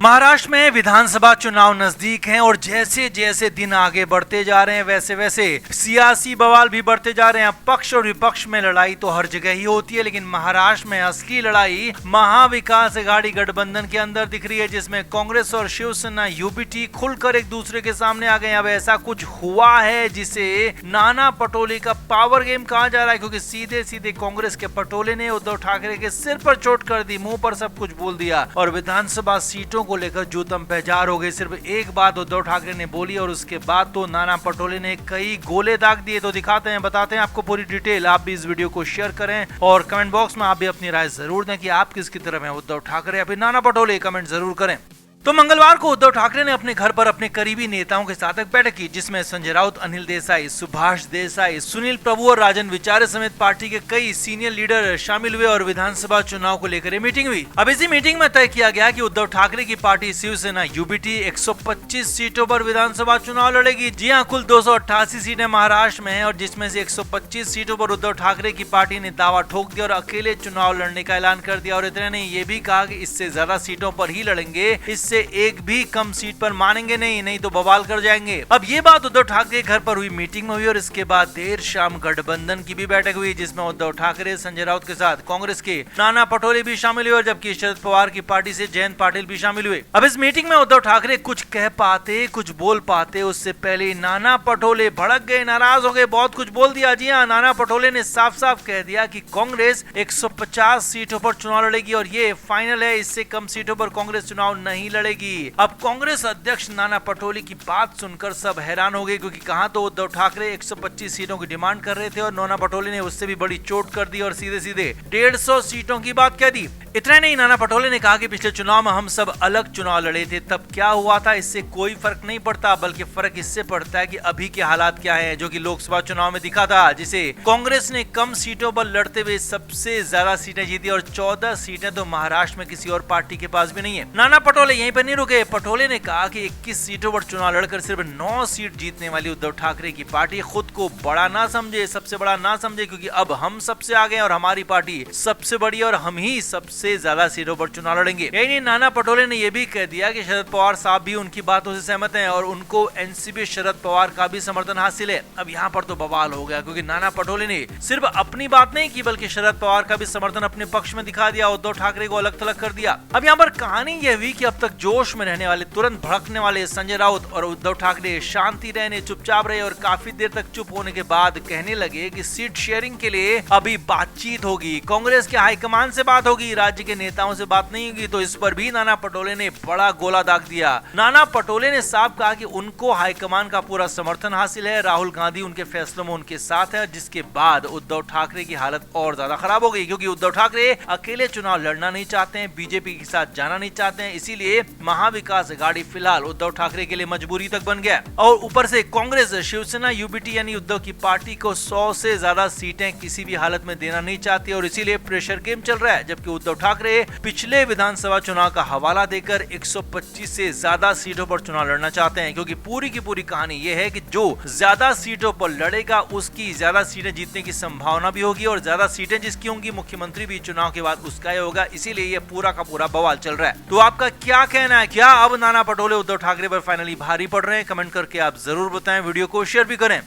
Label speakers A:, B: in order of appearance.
A: महाराष्ट्र में विधानसभा चुनाव नजदीक हैं और जैसे जैसे दिन आगे बढ़ते जा रहे हैं वैसे वैसे सियासी बवाल भी बढ़ते जा रहे हैं। पक्ष और विपक्ष में लड़ाई तो हर जगह ही होती है, लेकिन महाराष्ट्र में असली लड़ाई महाविकास आघाड़ी गठबंधन के अंदर दिख रही है, जिसमें कांग्रेस और शिवसेना यूबीटी खुलकर एक दूसरे के सामने आ गए। अब ऐसा कुछ हुआ है जिसे नाना पटोले का पावर गेम कहा जा रहा है, क्योंकि सीधे सीधे कांग्रेस के पटोले ने उद्धव ठाकरे के सिर पर चोट कर दी, मुंह पर सब कुछ बोल दिया और विधानसभा सीटों को लेकर जूतम पहचार हो गई। सिर्फ एक बात उद्धव ठाकरे ने बोली और उसके बाद तो नाना पटोले ने कई गोले दाग दिए। तो दिखाते हैं, बताते हैं आपको पूरी डिटेल। आप भी इस वीडियो को शेयर करें और कमेंट बॉक्स में आप भी अपनी राय जरूर दें कि आप किसकी तरफ हैं, उद्धव ठाकरे या फिर नाना पटोले। कमेंट जरूर करें। तो मंगलवार को उद्धव ठाकरे ने अपने घर पर अपने करीबी नेताओं के साथ एक बैठक की, जिसमें संजय राउत, अनिल देसाई, सुभाष देसाई, सुनील प्रभु और राजन विचारे समेत पार्टी के कई सीनियर लीडर शामिल हुए और विधानसभा चुनाव को लेकर मीटिंग हुई। अब इसी मीटिंग में तय किया गया कि उद्धव ठाकरे की पार्टी शिवसेना यूबीटी 125 सीटों पर विधानसभा चुनाव लड़ेगी। जी हां, कुल 288 सीटें महाराष्ट्र में है और जिसमें से 125 सीटों पर उद्धव ठाकरे की पार्टी ने दावा ठोक दिया और अकेले चुनाव लड़ने का ऐलान कर दिया। और इतना नहीं, ये भी कहा कि इससे ज्यादा सीटों पर ही लड़ेंगे, इससे एक भी कम सीट पर मानेंगे नहीं तो बवाल कर जाएंगे। अब ये बात उद्धव ठाकरे घर पर हुई मीटिंग में हुई और इसके बाद देर शाम गठबंधन की भी बैठक हुई, जिसमें उद्धव ठाकरे, संजय राउत के साथ कांग्रेस के नाना पटोले भी शामिल हुए और जबकि शरद पवार की पार्टी से जयंत पाटिल भी शामिल हुए। अब इस मीटिंग में उद्धव ठाकरे कुछ कह पाते, कुछ बोल पाते, उससे पहले नाना पटोले भड़क गए, नाराज हो गए, बहुत कुछ बोल दिया। जी हाँ, नाना पटोले ने साफ साफ कह दिया कि कांग्रेस 150 सीटों पर चुनाव लड़ेगी और ये फाइनल है, इससे कम सीटों पर कांग्रेस चुनाव नहीं लड़ेगी। अब कांग्रेस अध्यक्ष नाना पटोले की बात सुनकर सब हैरान हो गए, क्योंकि कहां तो उद्धव ठाकरे 125 सीटों की डिमांड कर रहे थे और नाना पटोले ने उससे भी बड़ी चोट कर दी और सीधे सीधे 150 सीटों की बात कह दी। इतना नहीं, नाना पटोले ने कहा कि पिछले चुनाव में हम सब अलग चुनाव लड़े थे, तब क्या हुआ था इससे कोई फर्क नहीं पड़ता, बल्कि फर्क इससे पड़ता है कि अभी के हालात क्या है, जो कि लोकसभा चुनाव में दिखा था, जिसे कांग्रेस ने कम सीटों पर लड़ते हुए सबसे ज्यादा सीटें जीती और 14 सीटें तो महाराष्ट्र में किसी और पार्टी के पास भी नहीं है। नाना पटोले यहीं पर नहीं रुके। पटोले ने कहा कि 21 सीटों पर चुनाव लड़कर सिर्फ 9 सीट जीतने वाली उद्धव ठाकरे की पार्टी खुद को बड़ा ना समझे, सबसे बड़ा ना समझे, क्योंकि अब हम सबसे आगे हैं और हमारी पार्टी सबसे बड़ी और हम ही सबसे ज्यादा सीटों पर चुनाव लड़ेंगे। यही नहीं, नाना पटोले ने यह भी कह दिया कि शरद पवार साहब भी उनकी बातों से सहमत हैं और उनको एनसीपी शरद पवार का भी समर्थन हासिल है। अब यहाँ पर तो बवाल हो गया, क्योंकि नाना पटोले ने सिर्फ अपनी बात नहीं की, बल्कि शरद पवार का भी समर्थन अपने पक्ष में दिखा दिया, उद्धव ठाकरे को अलग थलग कर दिया। अब यहाँ पर कहानी यह हुई कि अब तक जोश में रहने वाले, तुरंत भड़कने वाले संजय राउत और उद्धव ठाकरे शांति रहने, चुपचाप रहे और काफी देर तक चुप होने के बाद कहने लगे कि सीट शेयरिंग के लिए अभी बातचीत होगी, कांग्रेस के हाईकमान से बात होगी, राज्य के नेताओं से बात नहीं होगी। तो इस पर भी नाना पटोले ने बड़ा गोला दाग दिया। नाना पटोले ने साफ कहा कि उनको हाईकमान का पूरा समर्थन हासिल है, राहुल गांधी उनके फैसलों में उनके साथ है, जिसके बाद उद्धव ठाकरे की हालत और ज्यादा खराब हो गई, क्योंकि उद्धव ठाकरे अकेले चुनाव लड़ना नहीं चाहते हैं, बीजेपी के साथ जाना नहीं चाहते हैं, इसीलिए महाविकास आघाड़ी फिलहाल उद्धव ठाकरे के लिए मजबूरी तक बन गया। और ऊपर से कांग्रेस, शिवसेना, यूबीटी यानी उद्धव की पार्टी को 100 से ज्यादा सीटें किसी भी हालत में देना नहीं चाहती और इसीलिए प्रेशर गेम चल रहा है। जबकि उद्धव ठाकरे पिछले विधानसभा चुनाव का हवाला देकर 125 से ज्यादा सीटों पर चुनाव लड़ना चाहते हैं, क्योंकि पूरी की पूरी कहानी यह है कि जो ज्यादा सीटों पर लड़ेगा उसकी ज्यादा सीटें जीतने की संभावना भी होगी और ज्यादा सीटें जिसकी होंगी मुख्यमंत्री भी चुनाव के बाद उसका ही होगा। इसीलिए ये पूरा का पूरा बवाल चल रहा है। तो आपका क्या कहना है? क्या अब नाना पटोले उद्धव ठाकरे पर फाइनली भारी पड़ रहे हैं? कमेंट करके आप जरूर बताएं, वीडियो को शेयर भी करें।